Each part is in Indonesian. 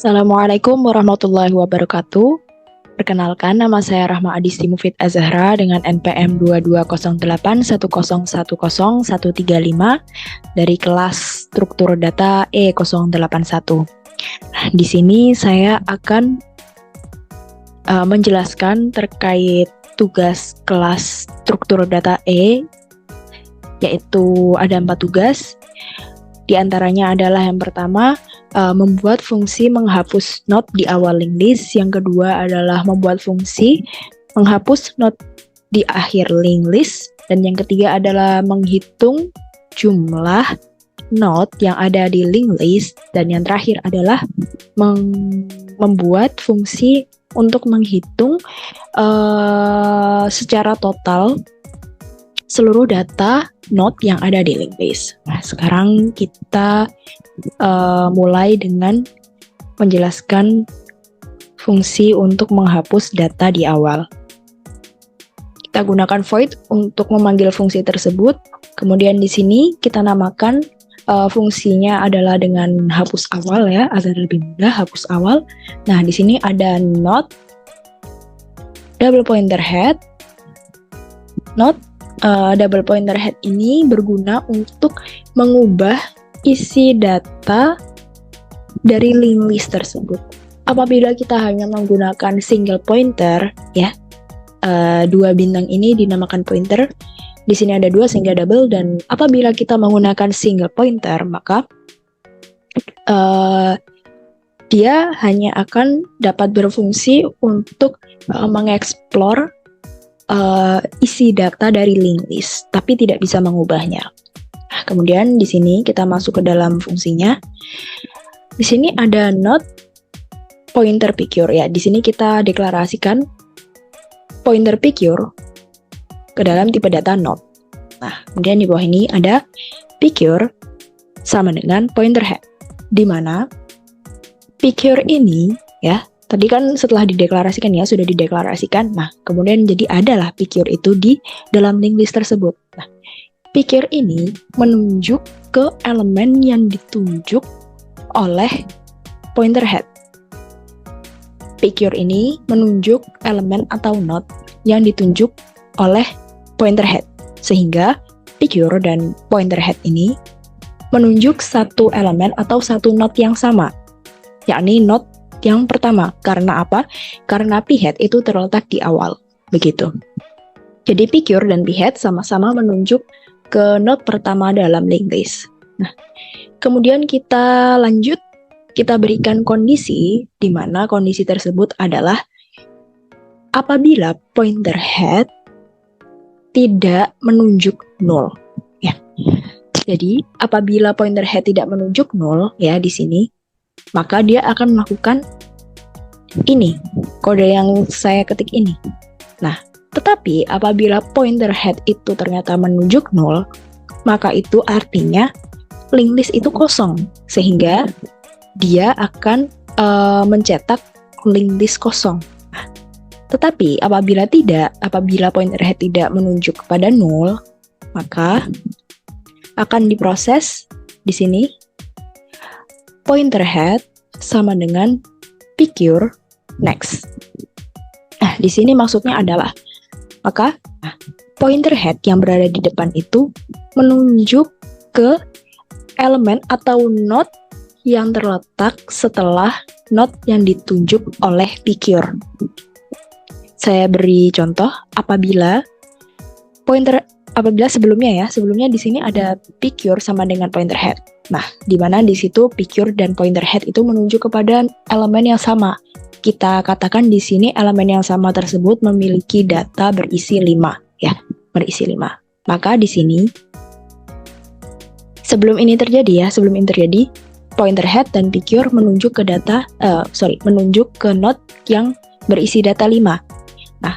Assalamualaikum warahmatullahi wabarakatuh. Perkenalkan, nama saya Rahma Adisti Mufid Azahra dengan NPM 220810110135 dari kelas Struktur Data E081. Nah, di sini saya akan menjelaskan terkait tugas kelas Struktur Data E, yaitu ada 4 tugas. Di antaranya adalah yang pertama, membuat fungsi menghapus not di awal linked list. Yang kedua adalah membuat fungsi menghapus not di akhir linked list. Dan yang ketiga adalah menghitung jumlah not yang ada di linked list. Dan yang terakhir adalah membuat fungsi untuk menghitung secara total seluruh data not yang ada di linked list. Nah, sekarang kita mulai dengan menjelaskan fungsi untuk menghapus data di awal. Kita gunakan void untuk memanggil fungsi tersebut. Kemudian di sini kita namakan fungsinya adalah dengan hapus awal ya, agar lebih mudah hapus awal. Nah, di sini ada not double pointer head. Not double pointer head ini berguna untuk mengubah isi data dari linked list tersebut. Apabila kita hanya menggunakan single pointer, ya, 2 bintang ini dinamakan pointer. Di sini ada 2 sehingga double, dan apabila kita menggunakan single pointer, maka dia hanya akan dapat berfungsi untuk mengeksplor isi data dari linked list, tapi tidak bisa mengubahnya. Nah, kemudian di sini kita masuk ke dalam fungsinya. Di sini ada not pointer picture ya. Di sini kita deklarasikan pointer picture ke dalam tipe data not. Nah, kemudian di bawah ini ada picture sama dengan pointer head, di mana picture ini ya, tadi kan setelah dideklarasikan ya, sudah dideklarasikan. Nah, kemudian jadi adalah picture itu di dalam linked list tersebut. Nah, picture ini menunjuk ke elemen yang ditunjuk oleh pointer head. Picture ini menunjuk elemen atau not yang ditunjuk oleh pointer head. Sehingga picture dan pointer head ini menunjuk satu elemen atau satu not yang sama, yakni not yang pertama. Karena apa? Karena p-head itu terletak di awal. Begitu. Jadi picture dan p-head sama-sama menunjuk ke not pertama dalam linked list. Nah, kemudian kita lanjut, kita berikan kondisi, di mana kondisi tersebut adalah apabila pointer head tidak menunjuk null. Ya. Jadi apabila pointer head tidak menunjuk null ya di sini, maka dia akan melakukan ini, kode yang saya ketik ini. Nah, tetapi apabila pointer head itu ternyata menunjuk null, maka itu artinya linked list itu kosong, sehingga dia akan mencetak linked list kosong. Nah, tetapi apabila pointer head tidak menunjuk kepada null, maka akan diproses di sini pointer head sama dengan picture next. Nah, di sini maksudnya adalah pointer head yang berada di depan itu menunjuk ke elemen atau not yang terletak setelah not yang ditunjuk oleh picture. Saya beri contoh, apabila sebelumnya di sini ada picture sama dengan pointer head. Nah, di mana di situ picture dan pointer head itu menunjuk kepada elemen yang sama. Kita katakan di sini elemen yang sama tersebut memiliki data berisi 5 ya, berisi 5. Maka di sini sebelum ini terjadi, pointer head dan picture menunjuk ke menunjuk ke not yang berisi data 5. Nah,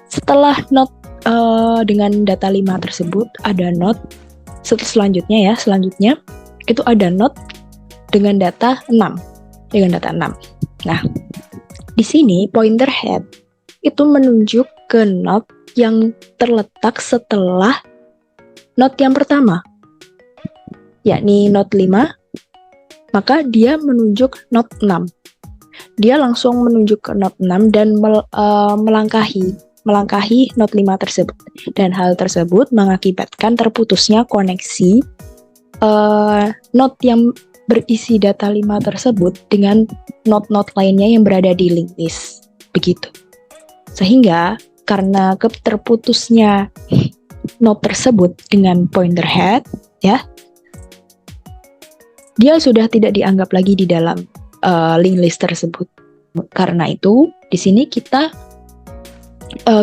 setelah not dengan data 5 tersebut ada not selanjutnya itu ada not dengan data 6. Nah, di sini pointer head itu menunjuk ke not yang terletak setelah not yang pertama, yakni not 5, maka dia menunjuk not 6. dia langsung menunjuk ke not 6 dan melangkahi not 5 tersebut. Dan hal tersebut mengakibatkan terputusnya koneksi not yang berisi data 5 tersebut dengan not-not lainnya yang berada di linked list. Begitu. Sehingga karena terputusnya not tersebut dengan pointer head, ya, dia sudah tidak dianggap lagi di dalam linked list tersebut. Karena itu, di sini kita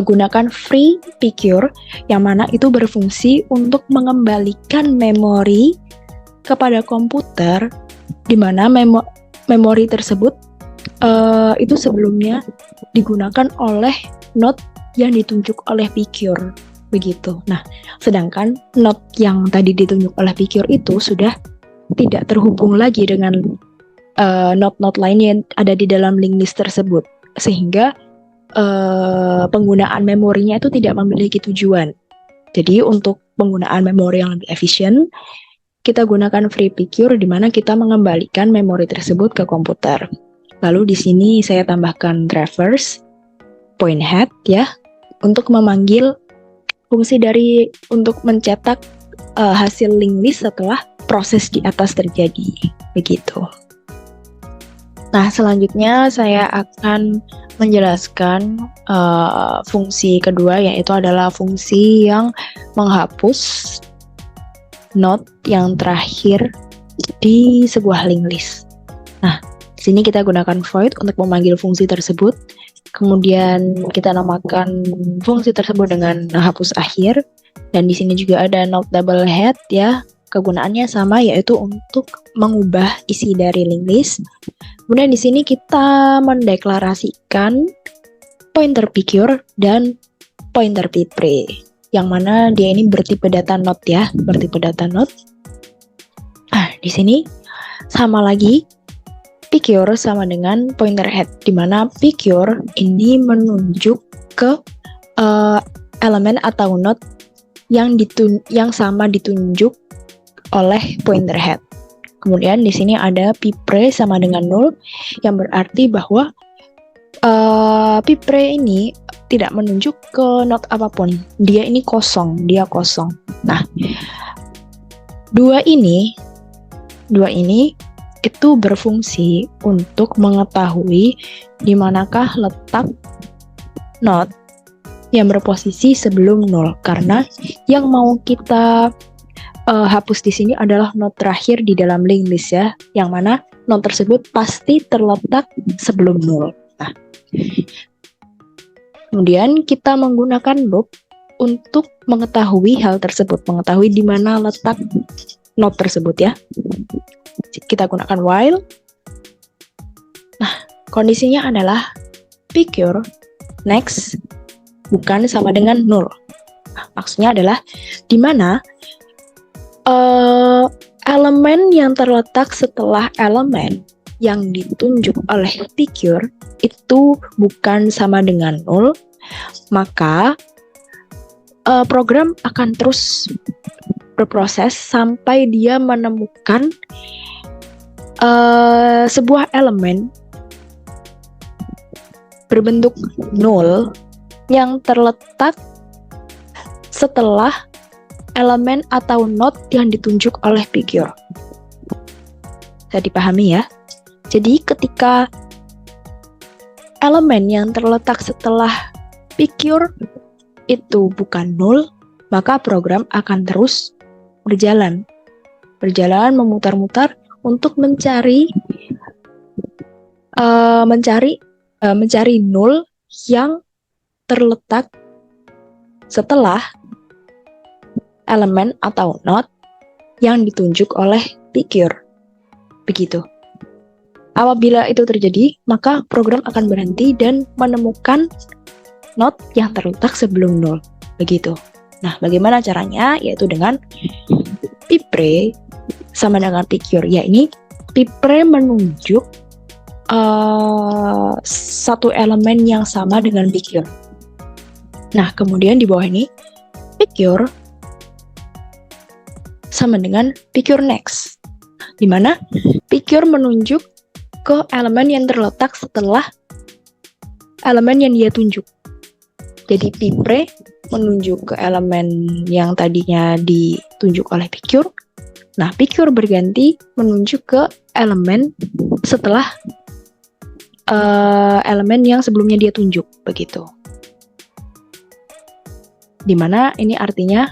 gunakan free pcure yang mana itu berfungsi untuk mengembalikan memori kepada komputer, di mana memori tersebut itu sebelumnya digunakan oleh node yang ditunjuk oleh pcure, begitu. Nah, sedangkan node yang tadi ditunjuk oleh pcure itu sudah tidak terhubung lagi dengan node-node lain yang ada di dalam linked list tersebut, sehingga penggunaan memorinya itu tidak memiliki tujuan. Jadi untuk penggunaan memori yang lebih efisien, kita gunakan free pcure di mana kita mengembalikan memori tersebut ke komputer. Lalu di sini saya tambahkan drivers point head, ya, untuk memanggil fungsi dari untuk mencetak hasil linked list setelah proses di atas terjadi, begitu. Nah, selanjutnya saya akan menjelaskan fungsi kedua, yaitu adalah fungsi yang menghapus node yang terakhir di sebuah linked list. Nah, di sini kita gunakan void untuk memanggil fungsi tersebut. Kemudian kita namakan fungsi tersebut dengan hapus akhir. Dan di sini juga ada node double head, ya. Kegunaannya sama, yaitu untuk mengubah isi dari linked list. Kemudian di sini kita mendeklarasikan pointer pcure dan pointer pipre, yang mana dia ini bertipe data node, ya, bertipe data node. Nah, di sini sama lagi pcure sama dengan pointer head, di mana pcure ini menunjuk ke elemen atau node yang sama ditunjuk oleh pointer head. Kemudian di sini ada pipre sama dengan 0, yang berarti bahwa pipre ini tidak menunjuk ke node apapun. Dia ini kosong, dia kosong. Nah, dua ini itu berfungsi untuk mengetahui di manakah letak node yang berposisi sebelum 0, karena yang mau kita hapus di sini adalah node terakhir di dalam linked list, ya, yang mana node tersebut pasti terletak sebelum 0. Nah, kemudian kita menggunakan loop untuk mengetahui hal tersebut, mengetahui di mana letak node tersebut, ya. Kita gunakan while. Nah, kondisinya adalah pcure next bukan sama dengan 0. Nah, maksudnya adalah di mana elemen yang terletak setelah elemen yang ditunjuk oleh pcure itu bukan sama dengan 0, maka program akan terus berproses sampai dia menemukan sebuah elemen berbentuk 0 yang terletak setelah elemen atau node yang ditunjuk oleh pcure. Bisa dipahami, ya? Jadi ketika elemen yang terletak setelah pcure itu bukan 0, maka program akan terus berjalan memutar-mutar untuk mencari 0 yang terletak setelah elemen atau node yang ditunjuk oleh pcure. Begitu. Apabila itu terjadi, maka program akan berhenti dan menemukan node yang terletak sebelum 0. Begitu. Nah, bagaimana caranya? Yaitu dengan pipre sama dengan pcure. Ya, ini pipre menunjuk satu elemen yang sama dengan pcure. Nah, kemudian di bawah ini pcure sama dengan pcure next, di mana pcure menunjuk ke elemen yang terletak setelah elemen yang dia tunjuk. Jadi Pipre menunjuk ke elemen yang tadinya ditunjuk oleh Picure. Nah, Picure berganti menunjuk ke elemen setelah elemen yang sebelumnya dia tunjuk, begitu. Dimana ini artinya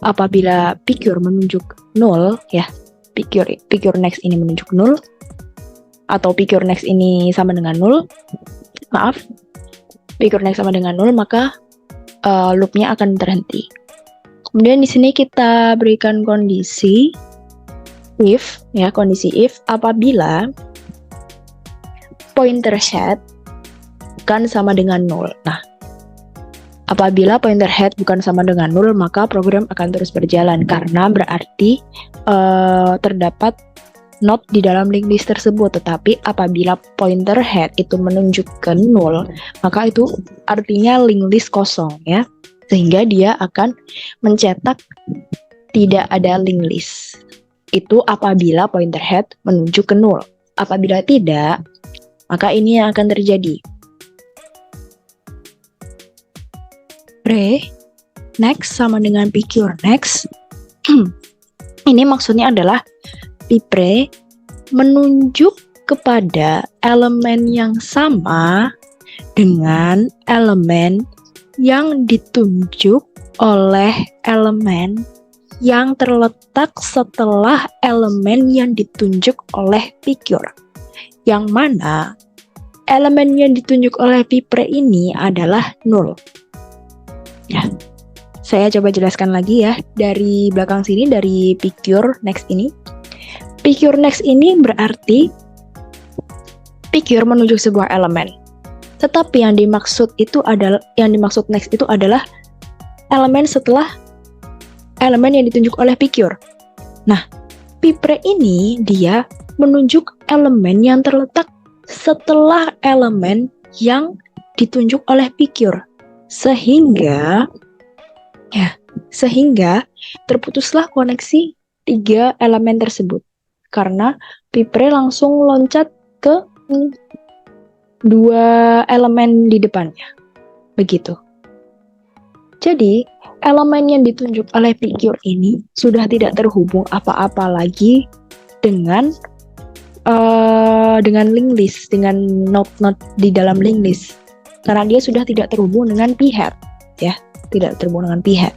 apabila Picure menunjuk 0, ya, Picure next ini menunjuk 0, atau Picure next ini sama dengan 0, Picure next sama dengan 0, maka loopnya akan terhenti. Kemudian di sini kita berikan kondisi if, ya, kondisi if apabila pointer head bukan sama dengan 0. Nah, apabila pointer head bukan sama dengan 0, maka program akan terus berjalan karena berarti terdapat not di dalam linked list tersebut. Tetapi apabila pointer head itu menunjuk ke 0, maka itu artinya linked list kosong, ya. Sehingga dia akan mencetak tidak ada linked list. Itu apabila pointer head menunjuk ke 0. Apabila tidak, maka ini yang akan terjadi. Next sama dengan Picure next. Ini maksudnya adalah Pipre menunjuk kepada elemen yang sama dengan elemen yang ditunjuk oleh elemen yang terletak setelah elemen yang ditunjuk oleh Picure. Yang mana elemen yang ditunjuk oleh Pipre ini adalah 0. Ya, saya coba jelaskan lagi ya dari belakang sini, dari Picure next ini. Picure next ini berarti Picure menunjuk sebuah elemen. Tetapi yang dimaksud next itu adalah elemen setelah elemen yang ditunjuk oleh Picure. Nah, Pipre ini dia menunjuk elemen yang terletak setelah elemen yang ditunjuk oleh Picure. Sehingga terputuslah koneksi 3 elemen tersebut. Karena Pipre langsung loncat ke 2 elemen di depannya. Begitu. Jadi, elemen yang ditunjuk oleh Picure ini sudah tidak terhubung apa-apa lagi dengan linked list, dengan node-node di dalam linked list. Karena dia sudah tidak terhubung dengan p-head, ya, tidak terhubung dengan p-head.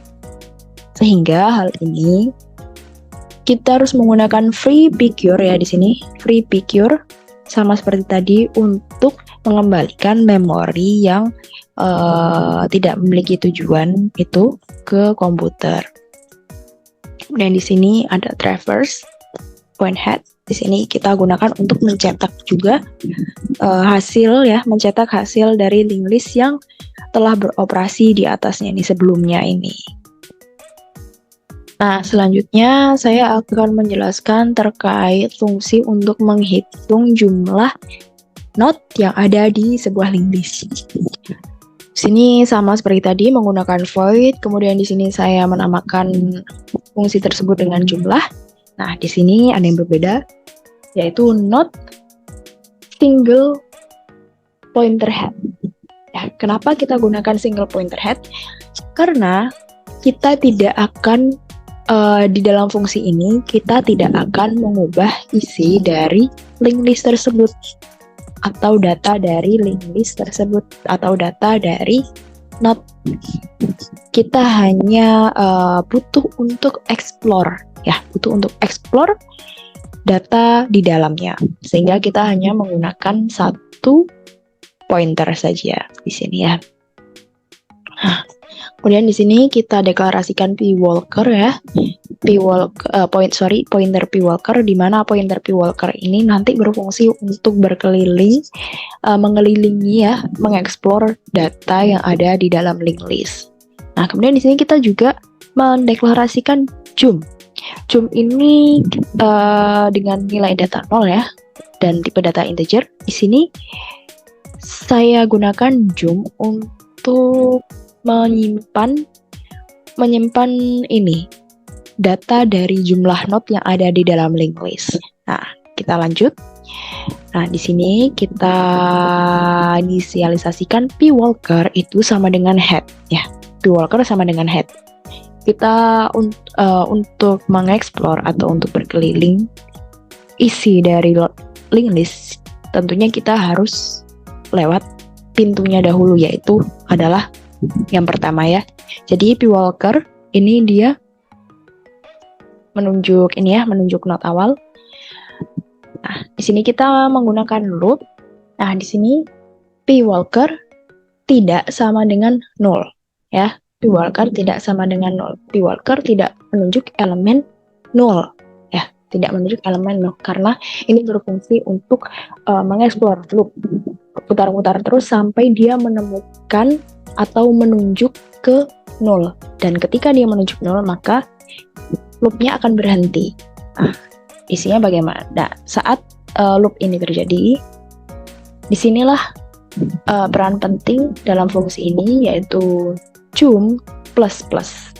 Sehingga hal ini kita harus menggunakan free Picure ya di sini, free Picure sama seperti tadi untuk mengembalikan memori yang tidak memiliki tujuan itu ke komputer. Kemudian di sini ada traverse, point head. Di sini kita gunakan untuk mencetak juga mencetak hasil dari linked list yang telah beroperasi di atasnya ini sebelumnya ini. Nah, selanjutnya saya akan menjelaskan terkait fungsi untuk menghitung jumlah node yang ada di sebuah linked list. Di sini sama seperti tadi menggunakan void, kemudian di sini saya menamakan fungsi tersebut dengan jumlah. Nah, di sini ada yang berbeda, yaitu not single pointer head. Ya, kenapa kita gunakan single pointer head? Karena kita tidak akan di dalam fungsi ini kita tidak akan mengubah isi dari linked list tersebut atau data dari linked list tersebut atau data dari node. Kita hanya butuh untuk explore, ya, butuh untuk explore data di dalamnya, sehingga kita hanya menggunakan satu pointer saja di sini ya. Kemudian di sini kita deklarasikan p-walker ya, pointer p-walker, di mana pointer p-walker ini nanti berfungsi untuk berkeliling, mengelilingi ya, mengeksplor data yang ada di dalam linked list. Nah, kemudian di sini kita juga mendeklarasikan jump. Jump ini dengan nilai data 0 ya, dan tipe data integer. Di sini saya gunakan jump untuk menyimpan ini data dari jumlah node yang ada di dalam linked list. Nah, kita lanjut. Nah, di sini kita inisialisasikan P Walker itu sama dengan head ya. P Walker sama dengan head. Kita untuk mengeksplor atau untuk berkeliling isi dari linked list, tentunya kita harus lewat pintunya dahulu, yaitu adalah yang pertama ya. Jadi P Walker ini dia menunjuk ini ya, menunjuk not awal. Nah, di sini kita menggunakan loop. Nah, di sini P Walker tidak sama dengan 0 ya. P Walker tidak sama dengan 0. P Walker tidak menunjuk elemen 0 ya, tidak menunjuk elemen 0 karena ini berfungsi untuk mengeksplor loop, putar-putar terus sampai dia menemukan atau menunjuk ke 0. Dan ketika dia menunjuk 0, maka loopnya akan berhenti. Nah, isinya bagaimana? Nah, saat loop ini terjadi, disinilah peran penting dalam fungsi ini, yaitu cum plus plus.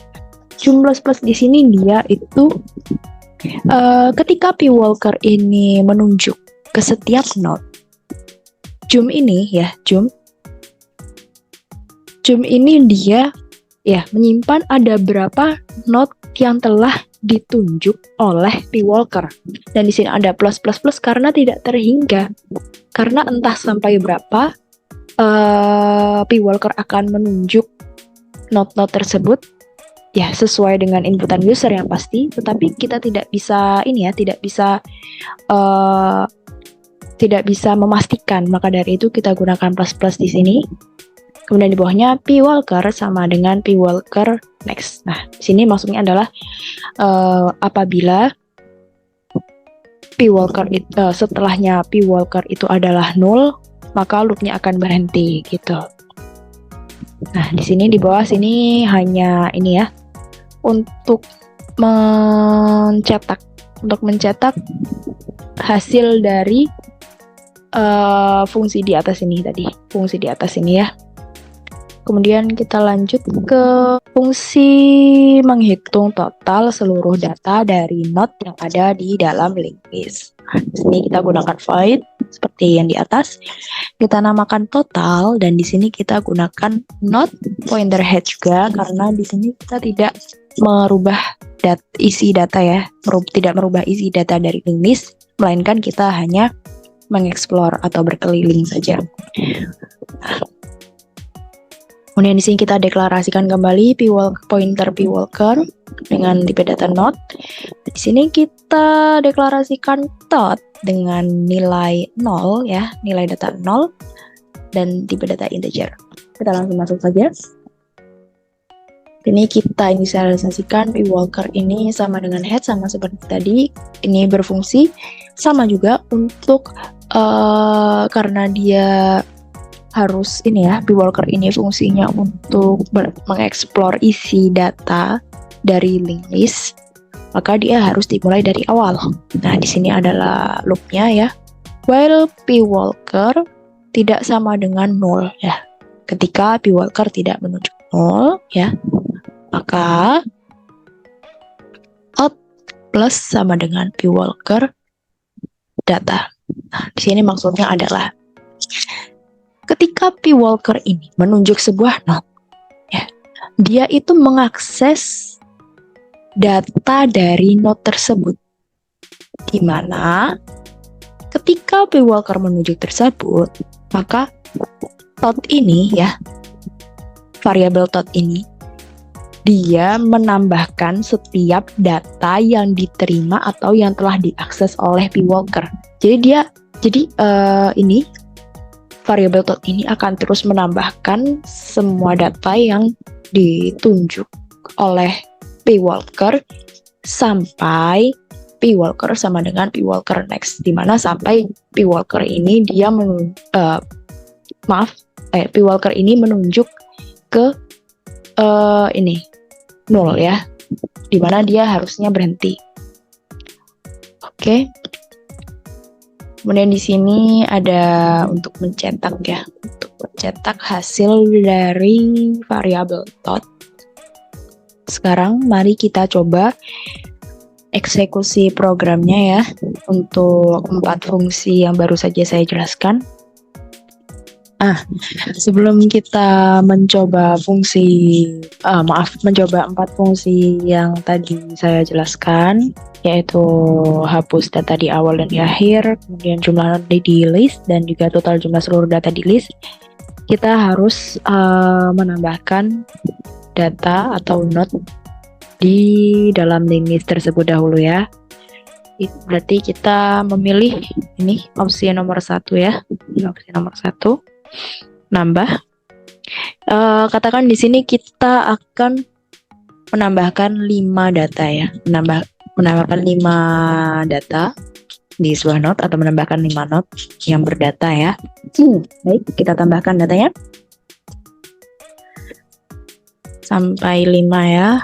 Cum plus plus di sini dia itu ketika P Walker ini menunjuk ke setiap node, cum ini ya, cum ini dia ya menyimpan ada berapa node yang telah ditunjuk oleh P Walker. Dan di sini ada plus plus plus karena tidak terhingga. Karena entah sampai berapa P Walker akan menunjuk node-node tersebut ya, sesuai dengan inputan user yang pasti, tetapi kita tidak bisa ini ya, tidak bisa memastikan. Maka dari itu kita gunakan plus plus di sini. Kemudian di bawahnya P Walker sama dengan P Walker next. Nah, di sini maksudnya adalah apabila P Walker setelahnya P Walker itu adalah 0, maka loopnya akan berhenti gitu. Nah, di sini di bawah sini hanya ini ya, untuk mencetak hasil dari fungsi di atas ini tadi, fungsi di atas ini ya. Kemudian kita lanjut ke fungsi menghitung total seluruh data dari node yang ada di dalam linked list. Nah, di sini kita gunakan void seperti yang di atas. Kita namakan total dan di sini kita gunakan not pointer head juga karena di sini kita tidak merubah isi data ya, tidak merubah isi data dari linked list, melainkan kita hanya mengeksplor atau berkeliling saja. Kemudian di sini kita deklarasikan kembali pointer P Walker dengan tipe data not. Di sini kita deklarasikan tot dengan nilai 0 ya, nilai data 0 dan tipe data integer. Kita langsung masuk saja. Ini kita inisialisasikan P Walker ini sama dengan head, sama seperti tadi. Ini berfungsi sama juga untuk karena dia harus ini ya, P Walker ini fungsinya untuk mengeksplor isi data dari linked list, maka dia harus dimulai dari awal. Nah, di sini adalah loopnya ya. While P Walker tidak sama dengan 0 ya. Ketika P Walker tidak menunjuk 0 ya, maka out plus sama dengan P Walker data. Nah, di sini maksudnya adalah ketika P Walker ini menunjuk sebuah node, ya, dia itu mengakses data dari node tersebut. Di mana ketika P Walker menunjuk tersebut, maka tot ini ya, variabel tot ini, dia menambahkan setiap data yang diterima atau yang telah diakses oleh P Walker. Jadi ini variabel tot ini akan terus menambahkan semua data yang ditunjuk oleh P Walker sampai P Walker sama dengan P Walker next, dimana sampai P Walker ini dia P Walker ini menunjuk ke ini 0 ya, dimana dia harusnya berhenti. Oke. Kemudian di sini ada untuk mencetak ya, untuk mencetak hasil dari variabel tot. Sekarang mari kita coba eksekusi programnya ya untuk 4 fungsi yang baru saja saya jelaskan. Sebelum kita mencoba mencoba 4 fungsi yang tadi saya jelaskan, yaitu hapus data di awal dan di akhir, kemudian jumlah not di list, dan juga total jumlah seluruh data di list, kita harus menambahkan data atau not di dalam linked list tersebut dahulu ya. Berarti kita memilih ini opsi nomor 1 ya. Ini opsi nomor 1. Nambah. Katakan di sini kita akan menambahkan 5 data ya. Menambahkan 5 data di sebuah not atau menambahkan 5 not yang berdata ya. Baik, kita tambahkan datanya. Sampai 5 ya.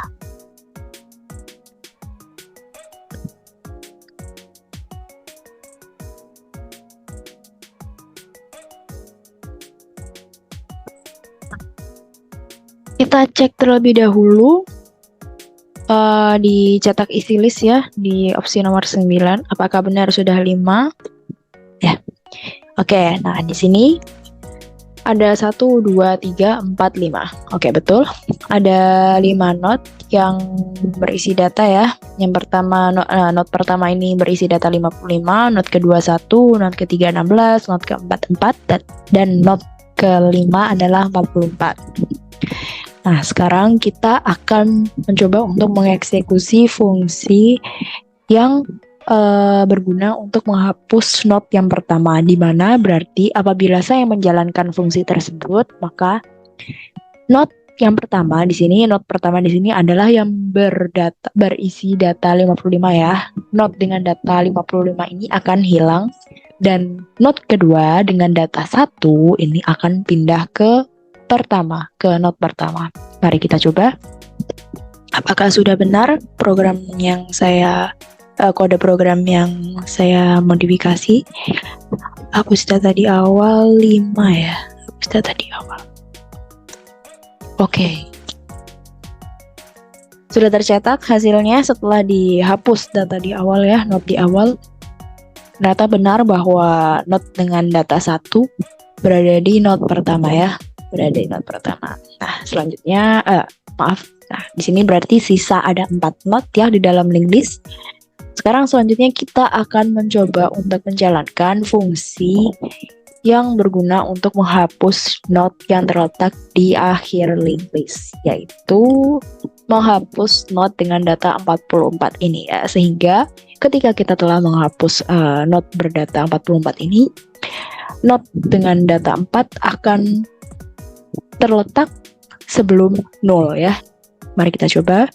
Kita cek terlebih dahulu di cetak isi list ya, di opsi nomor 9, apakah benar sudah 5 ya. Oke, nah di sini ada 1, 2, 3, 4, 5. Oke, betul. Ada 5 not yang berisi data ya. Yang pertama, not pertama ini berisi data 55, not kedua 1, not ketiga 16, not keempat 4, dan not kelima adalah 44. Nah, sekarang kita akan mencoba untuk mengeksekusi fungsi yang berguna untuk menghapus not yang pertama, di mana berarti apabila saya menjalankan fungsi tersebut, maka not yang pertama di sini, not pertama di sini adalah yang berisi data 55 ya. Not dengan data 55 ini akan hilang, dan not kedua dengan data 1 ini akan pindah ke not pertama. Mari kita coba. Apakah sudah benar program yang saya kode program yang saya modifikasi? Hapus data di awal 5 ya. Hapus data di awal. Oke. Sudah tercetak hasilnya setelah dihapus data di awal ya, not di awal. Ternyata benar bahwa not dengan data 1 berada di not pertama ya. Berada di not pertama. Nah, selanjutnya Nah, di sini berarti sisa ada 4 not ya di dalam linked list. Sekarang selanjutnya kita akan mencoba untuk menjalankan fungsi yang berguna untuk menghapus not yang terletak di akhir linked list, yaitu menghapus not dengan data 44 ini ya. Sehingga ketika kita telah menghapus not berdata 44 ini, not dengan data 4 akan terletak sebelum 0 ya. Mari kita coba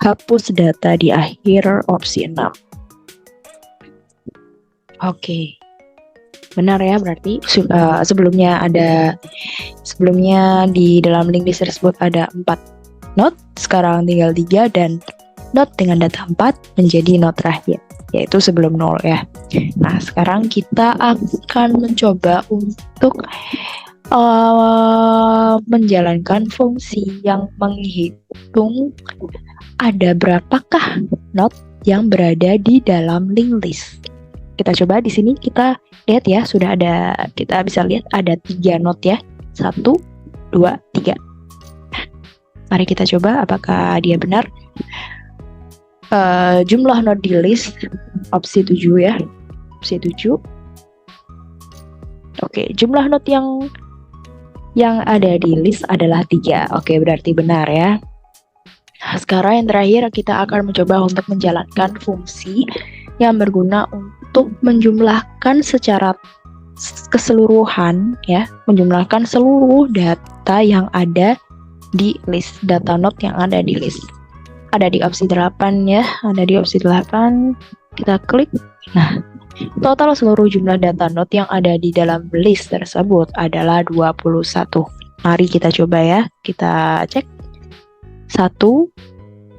hapus data di akhir opsi 6. Oke. Benar ya, berarti sebelumnya di dalam linked list tersebut ada 4 not, sekarang tinggal 3, dan not dengan data 4 menjadi not terakhir, yaitu sebelum 0 ya. Nah, sekarang kita akan mencoba untuk menjalankan fungsi yang menghitung ada berapakah not yang berada di dalam linked list. Kita coba di sini, kita lihat ya, kita bisa lihat ada 3 not ya. 1, 2, 3. Mari kita coba apakah dia benar. Jumlah not di list opsi 7 ya. Opsi 7. Oke, jumlah not yang ada di list adalah 3. Oke, berarti benar ya. Sekarang yang terakhir kita akan mencoba untuk menjalankan fungsi yang berguna untuk menjumlahkan secara keseluruhan ya, menjumlahkan seluruh data yang ada di list, data not yang ada di list. Ada di opsi 8 ya, ada di opsi 8. Kita klik. Nah, total seluruh jumlah data not yang ada di dalam list tersebut adalah 21. Mari kita coba ya, kita cek. 1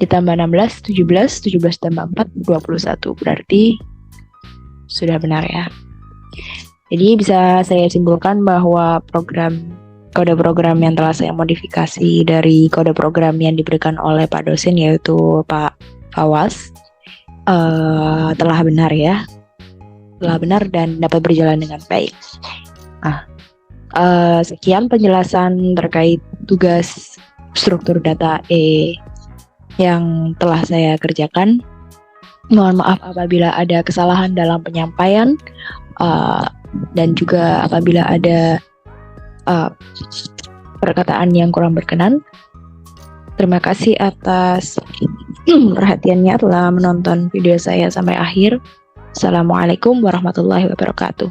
ditambah 16, 17 tambah 4, 21. Berarti sudah benar ya. Jadi bisa saya simpulkan bahwa kode program yang telah saya modifikasi dari kode program yang diberikan oleh Pak dosen, yaitu Pak Fawaz, telah benar ya, telah benar dan dapat berjalan dengan baik. Nah, sekian penjelasan terkait tugas struktur data E yang telah saya kerjakan. Mohon maaf apabila ada kesalahan dalam penyampaian dan juga apabila ada perkataan yang kurang berkenan. Terima kasih atas perhatiannya telah menonton video saya sampai akhir. Assalamualaikum warahmatullahi wabarakatuh.